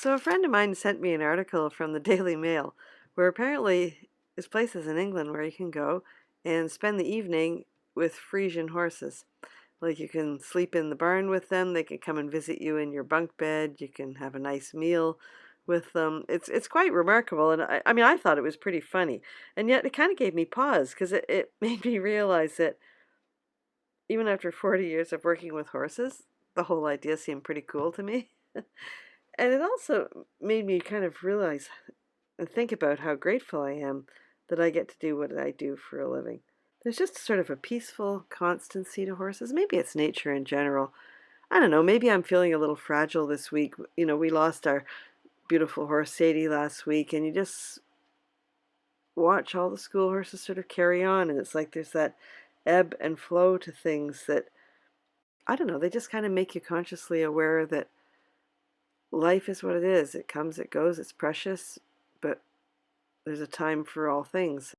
So a friend of mine sent me an article from the Daily Mail where apparently there's places in England where you can go and spend the evening with Frisian horses. Like you can sleep in the barn with them, they can come and visit you in your bunk bed, you can have a nice meal with them. It's quite remarkable, and I mean I thought it was pretty funny. And yet it kind of gave me pause because it made me realize that even after 40 years of working with horses, the whole idea seemed pretty cool to me. And it also made me kind of realize and think about how grateful I am that I get to do what I do for a living. There's just sort of a peaceful constancy to horses. Maybe it's nature in general. I don't know. Maybe I'm feeling a little fragile this week. You know, we lost our beautiful horse Sadie last week, and you just watch all the school horses sort of carry on, and it's like there's that ebb and flow to things that, I don't know, they just kind of make you consciously aware that life is what it is. It comes, it goes, it's precious, but there's a time for all things.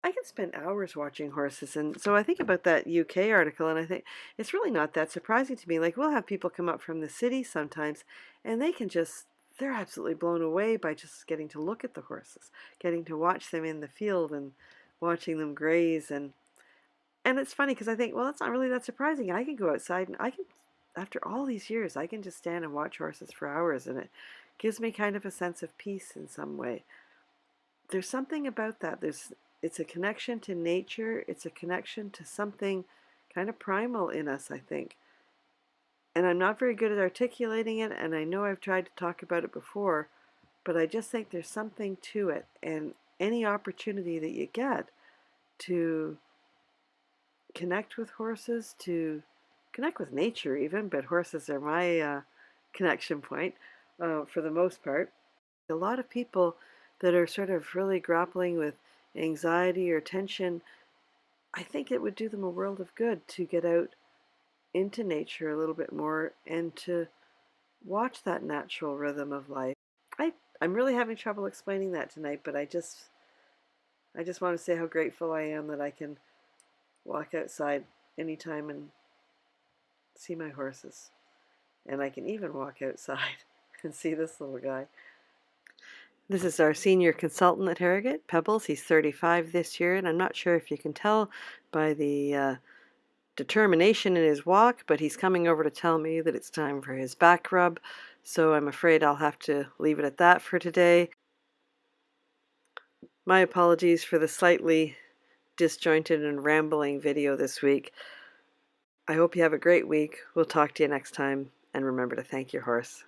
I can spend hours watching horses, and so I think about that UK article, and I think it's really not that surprising to me. Like, we'll have people come up from the city sometimes, and they're absolutely blown away by just getting to look at the horses, getting to watch them in the field and watching them graze. And it's funny because I think, well, it's not really that surprising. I can go outside and after all these years, I can just stand and watch horses for hours, and it gives me kind of a sense of peace in some way. There's something about that. It's a connection to nature. It's a connection to something kind of primal in us, I think. And I'm not very good at articulating it, and I know I've tried to talk about it before, but I just think there's something to it. And any opportunity that you get to connect with horses, to connect with nature even, but horses are my connection point for the most part. A lot of people that are sort of really grappling with anxiety or tension, I think it would do them a world of good to get out into nature a little bit more and to watch that natural rhythm of life. I'm really having trouble explaining that tonight, but I just want to say how grateful I am that I can walk outside anytime and see my horses. And I can even walk outside and see this little guy. This is our senior consultant at Harrogate, Pebbles. He's 35 this year, and I'm not sure if you can tell by the determination in his walk, but he's coming over to tell me that it's time for his back rub, so I'm afraid I'll have to leave it at that for today. My apologies for the slightly disjointed and rambling video this week. I hope you have a great week. We'll talk to you next time, and remember to thank your horse.